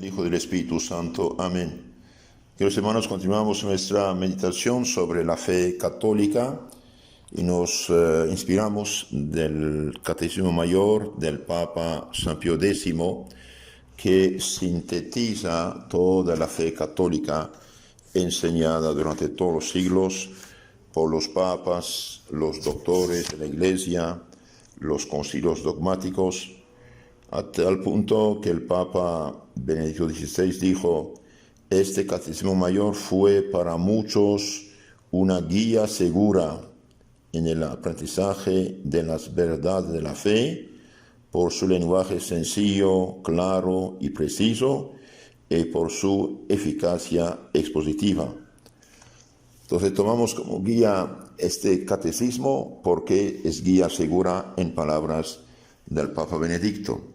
del Hijo y del Espíritu Santo. Amén. Queridos hermanos, continuamos nuestra meditación sobre la fe católica y nos inspiramos del Catecismo Mayor del Papa San Pío X, que sintetiza toda la fe católica enseñada durante todos los siglos por los papas, los doctores de la Iglesia, los concilios dogmáticos, a tal punto que el Papa Benedicto XVI dijo: este Catecismo Mayor fue para muchos una guía segura en el aprendizaje de las verdades de la fe, por su lenguaje sencillo, claro y preciso, y por su eficacia expositiva. Entonces tomamos como guía este catecismo porque es guía segura en palabras del Papa Benedicto.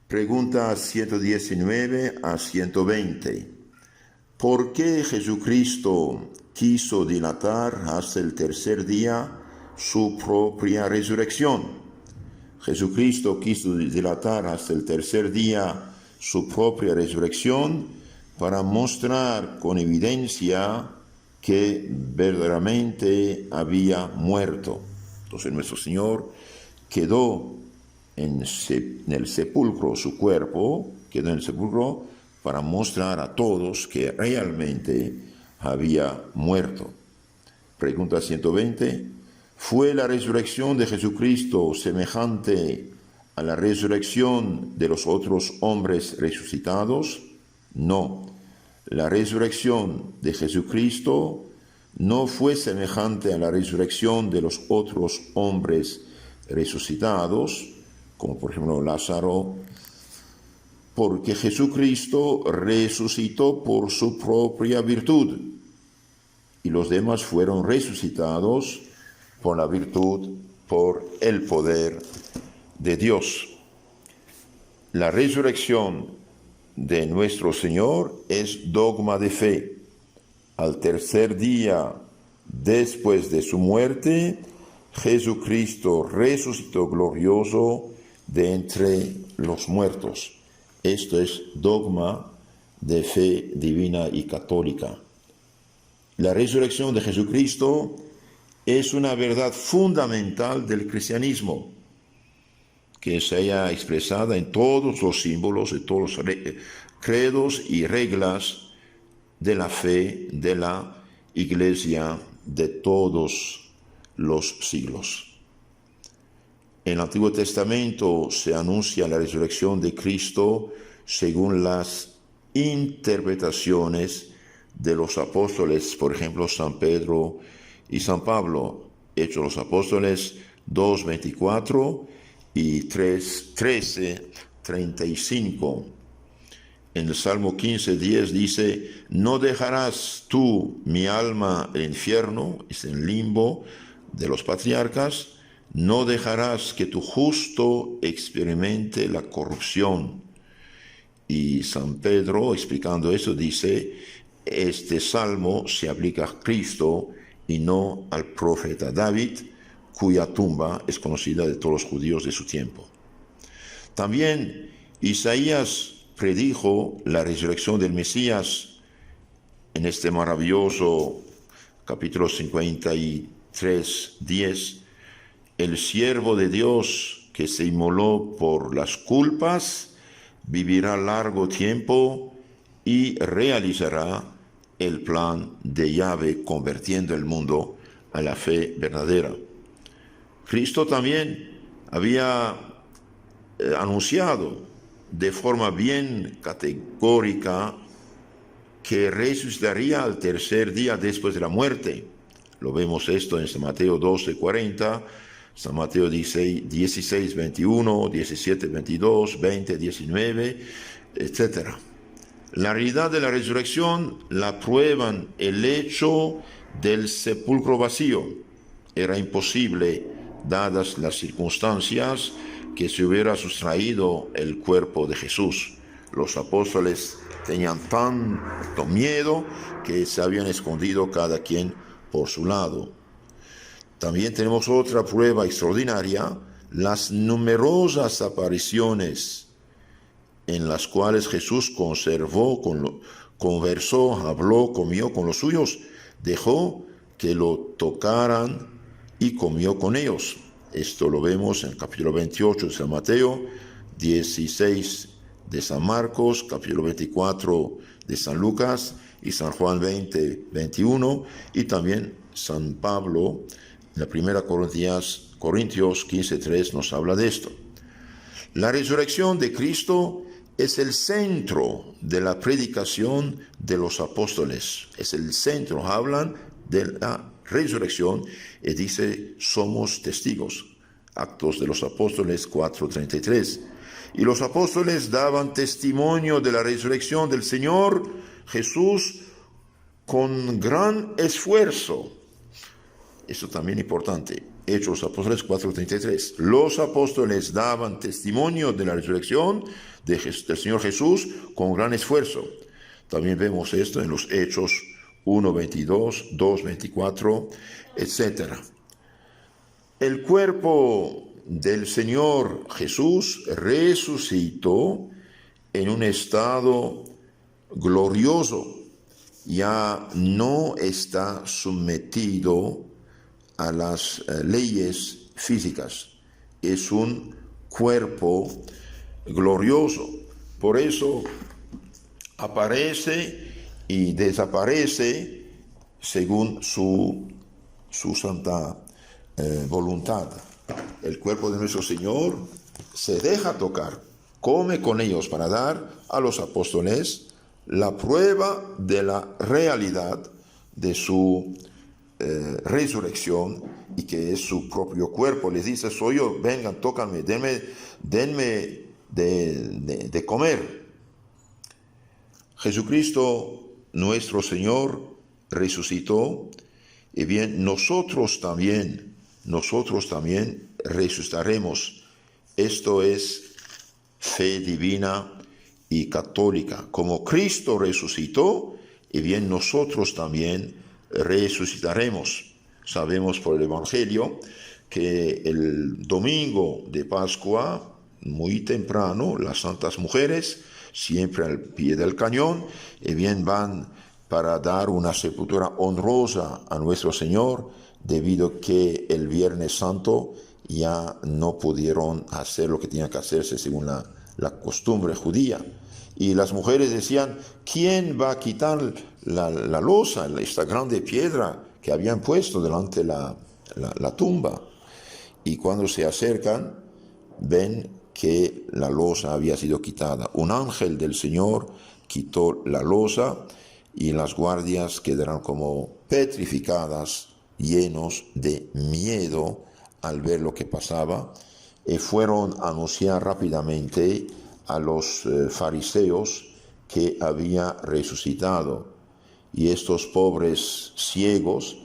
Pregunta 119 a 120. ¿Por qué Jesucristo quiso dilatar hasta el tercer día su propia resurrección? Jesucristo quiso dilatar hasta el tercer día su propia resurrección para mostrar con evidencia que verdaderamente había muerto. Entonces nuestro Señor quedó en el sepulcro, su cuerpo quedó en el sepulcro para mostrar a todos que realmente había muerto. Pregunta 120. ¿Fue la resurrección de Jesucristo semejante a la resurrección de los otros hombres resucitados? No. La resurrección de Jesucristo no fue semejante a la resurrección de los otros hombres resucitados, como por ejemplo Lázaro, porque Jesucristo resucitó por su propia virtud y los demás fueron resucitados por la virtud, por el poder de Dios. La resurrección de nuestro Señor es dogma de fe. Al tercer día después de su muerte, Jesucristo resucitó glorioso de entre los muertos. Esto es dogma de fe divina y católica. La resurrección de Jesucristo es una verdad fundamental del cristianismo, que se haya expresada en todos los símbolos, en todos los credos y reglas de la fe de la Iglesia de todos los siglos. En el Antiguo Testamento se anuncia la resurrección de Cristo según las interpretaciones de los apóstoles, por ejemplo, San Pedro y San Pablo. Hechos de los Apóstoles 2:24 y 13:35. En el Salmo 15:10 dice: no dejarás tú mi alma en el infierno, es en limbo de los patriarcas, no dejarás que tu justo experimente la corrupción. Y San Pedro, explicando eso, dice: este salmo se aplica a Cristo y no al profeta David, cuya tumba es conocida de todos los judíos de su tiempo. También Isaías predijo la resurrección del Mesías en este maravilloso capítulo 53:10. El siervo de Dios que se inmoló por las culpas vivirá largo tiempo y realizará el plan de Yahvé, convirtiendo el mundo a la fe verdadera. Cristo también había anunciado de forma bien categórica que resucitaría al tercer día después de la muerte. Lo vemos esto en San Mateo 12:40, San Mateo 16:21, 17:22, 20:19, etc. La realidad de la resurrección la prueban el hecho del sepulcro vacío. Era imposible, dadas las circunstancias, que se hubiera sustraído el cuerpo de Jesús. Los apóstoles tenían tanto miedo que se habían escondido cada quien por su lado. También tenemos otra prueba extraordinaria: las numerosas apariciones en las cuales Jesús conversó, habló, comió con los suyos, dejó que lo tocaran y comió con ellos. Esto lo vemos en el capítulo 28 de San Mateo, 16 de San Marcos, capítulo 24 de San Lucas y San Juan 20, 21, y también San Pablo, en la primera Corintios 15, 3 nos habla de esto. La resurrección de Cristo es el centro de la predicación de los apóstoles. Es el centro. Hablan de la resurrección y dice, somos testigos. Actos de los Apóstoles 4:33. Y los apóstoles daban testimonio de la resurrección del Señor Jesús con gran esfuerzo. Esto también es importante. Hechos Apóstoles 4:33. Los apóstoles daban testimonio de la resurrección del Señor Jesús con gran esfuerzo. También vemos esto en los Hechos 1:22, 2:24, etc. El cuerpo del Señor Jesús resucitó en un estado glorioso. Ya no está sometido a las leyes físicas. Es un cuerpo glorioso. Por eso aparece y desaparece según su santa voluntad. El cuerpo de nuestro Señor se deja tocar, come con ellos para dar a los apóstoles la prueba de la realidad de su resurrección y que es su propio cuerpo. Les dice, soy yo, vengan, tócanme, denme de comer. Jesucristo, nuestro Señor, resucitó, y bien, nosotros también resucitaremos. Esto es fe divina y católica. Como Cristo resucitó, y bien, nosotros también resucitaremos. Sabemos por el Evangelio que el domingo de Pascua, muy temprano, las santas mujeres, siempre al pie del cañón, y bien van para dar una sepultura honrosa a nuestro Señor, debido que el Viernes Santo ya no pudieron hacer lo que tenían que hacerse según la costumbre judía. Y las mujeres decían, ¿quién va a quitar la losa, esta grande piedra que habían puesto delante de la tumba? Y cuando se acercan, ven que la losa había sido quitada. Un ángel del Señor quitó la losa y las guardias quedaron como petrificadas, llenos de miedo al ver lo que pasaba, y fueron a anunciar rápidamente a los fariseos que había resucitado. Y estos pobres ciegos,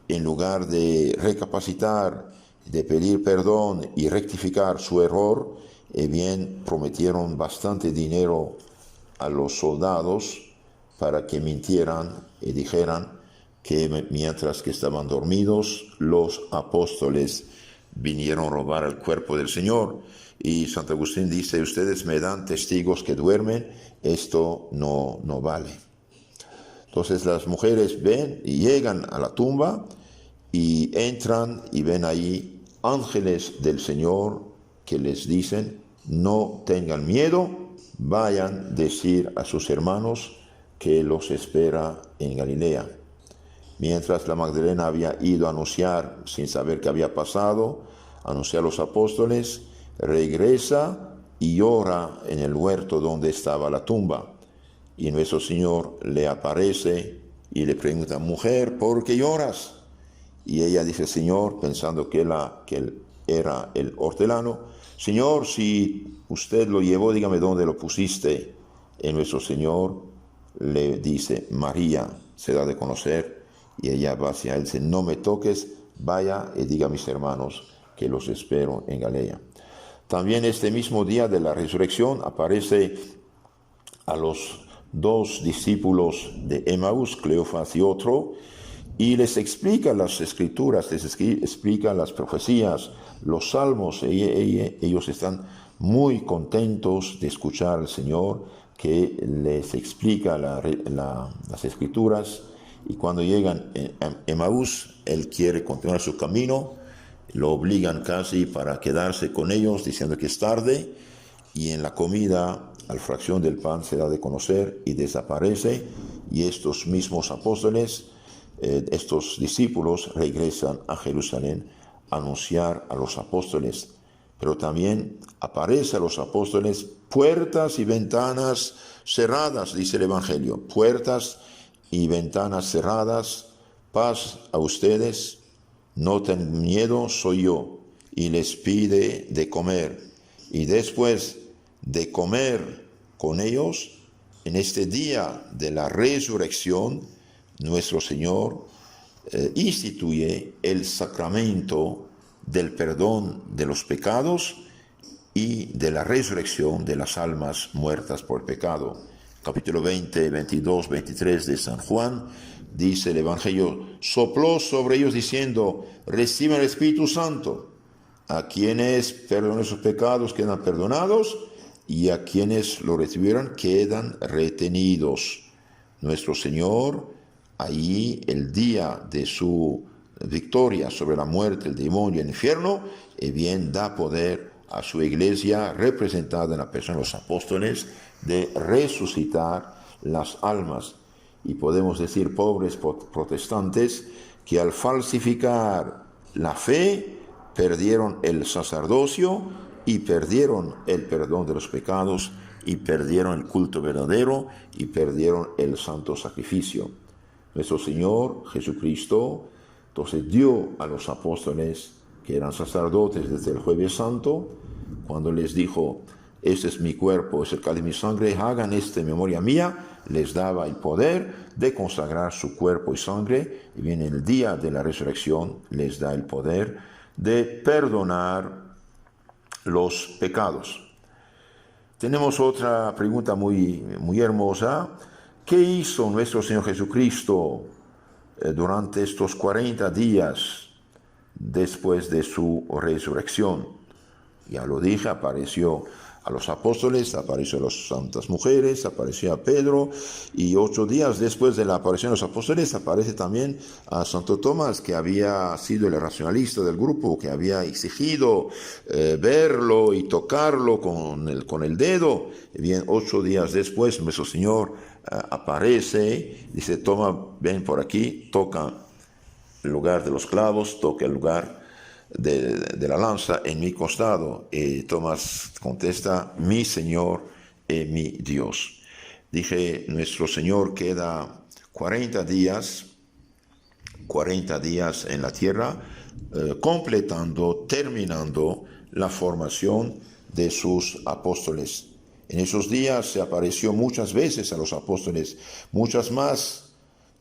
en lugar de recapacitar, de pedir perdón y rectificar su error, bien prometieron bastante dinero a los soldados para que mintieran y dijeran que mientras que estaban dormidos, los apóstoles vinieron a robar el cuerpo del Señor. Y Santo Agustín dice, ustedes me dan testigos que duermen, esto no vale. Entonces las mujeres ven y llegan a la tumba y entran y ven ahí ángeles del Señor que les dicen, no tengan miedo, vayan a decir a sus hermanos que los espera en Galilea. Mientras la Magdalena había ido a anunciar, sin saber qué había pasado, anunciar a los apóstoles, regresa y llora en el huerto donde estaba la tumba. Y nuestro Señor le aparece y le pregunta, mujer, ¿por qué lloras? Y ella dice, Señor, pensando que él era el hortelano, Señor, si usted lo llevó, dígame dónde lo pusiste. Y nuestro Señor le dice, María, se da de conocer, y ella va hacia él, dice, no me toques, vaya y diga a mis hermanos que los espero en Galilea. También este mismo día de la resurrección aparece a los dos discípulos de Emaús, Cleofas y otro, y les explica las escrituras, explica las profecías, los salmos. Ellos están muy contentos de escuchar al Señor que les explica las escrituras. Y cuando llegan a Emaús, él quiere continuar su camino, lo obligan casi para quedarse con ellos, diciendo que es tarde, y en la comida, al fracción del pan se da de conocer y desaparece, y estos mismos apóstoles, estos discípulos regresan a Jerusalén a anunciar a los apóstoles. Pero también aparece a los apóstoles puertas y ventanas cerradas, dice el Evangelio, puertas y ventanas cerradas, paz a ustedes, no tengan miedo, soy yo, y les pide de comer. Y después de comer con ellos, en este día de la resurrección, nuestro Señor instituye el sacramento del perdón de los pecados y de la resurrección de las almas muertas por el pecado. Capítulo 20, 22, 23 de San Juan, dice el Evangelio, sopló sobre ellos diciendo, reciban el Espíritu Santo. A quienes perdonan sus pecados quedan perdonados, y a quienes lo recibieron quedan retenidos. Nuestro Señor, ahí el día de su victoria sobre la muerte, el demonio y el infierno, bien da poder a su iglesia, representada en la persona de los apóstoles, de resucitar las almas. Y podemos decir, pobres protestantes, que al falsificar la fe, perdieron el sacerdocio y perdieron el perdón de los pecados y perdieron el culto verdadero y perdieron el santo sacrificio. Nuestro Señor Jesucristo entonces dio a los apóstoles, que eran sacerdotes desde el Jueves Santo, cuando les dijo, este es mi cuerpo, es el cáliz de mi sangre, hagan esto en memoria mía, les daba el poder de consagrar su cuerpo y sangre, y bien en el día de la resurrección les da el poder de perdonar los pecados. Tenemos otra pregunta muy hermosa. ¿Qué hizo nuestro Señor Jesucristo durante estos 40 días después de su resurrección? Ya lo dije, apareció a los apóstoles, apareció a las santas mujeres, apareció a Pedro, y 8 días después de la aparición de los apóstoles aparece también a Santo Tomás, que había sido el racionalista del grupo, que había exigido verlo y tocarlo con el dedo. Y bien, 8 días después nuestro Señor aparece, dice, toma, ven por aquí, toca el lugar de los clavos, toca el lugar de la lanza en mi costado. Y Tomás contesta, mi Señor y mi Dios. Dije, nuestro Señor queda 40 días en la tierra, terminando la formación de sus apóstoles. En esos días se apareció muchas veces a los apóstoles, muchas más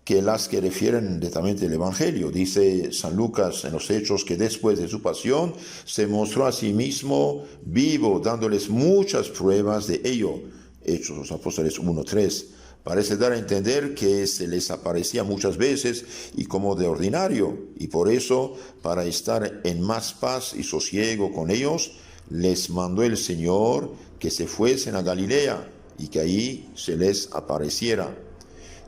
que las que refieren directamente el Evangelio. Dice San Lucas en los Hechos que después de su pasión se mostró a sí mismo vivo, dándoles muchas pruebas de ello. Hechos los Apóstoles 1:3. Parece dar a entender que se les aparecía muchas veces y como de ordinario, y por eso, para estar en más paz y sosiego con ellos, les mandó el Señor que se fuesen a Galilea y que ahí se les apareciera.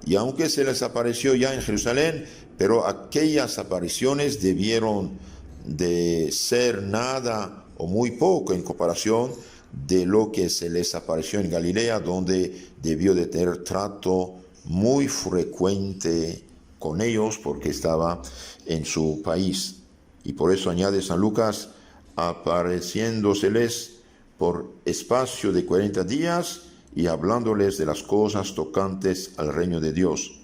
Y aunque se les apareció ya en Jerusalén, pero aquellas apariciones debieron de ser nada o muy poco en comparación de lo que se les apareció en Galilea, donde debió de tener trato muy frecuente con ellos porque estaba en su país. Y por eso añade San Lucas, apareciéndoseles por espacio de 40 días y hablándoles de las cosas tocantes al reino de Dios,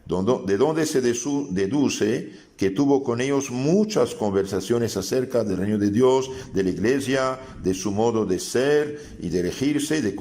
de donde se deduce que tuvo con ellos muchas conversaciones acerca del reino de Dios, de la iglesia, de su modo de ser y de regirse, de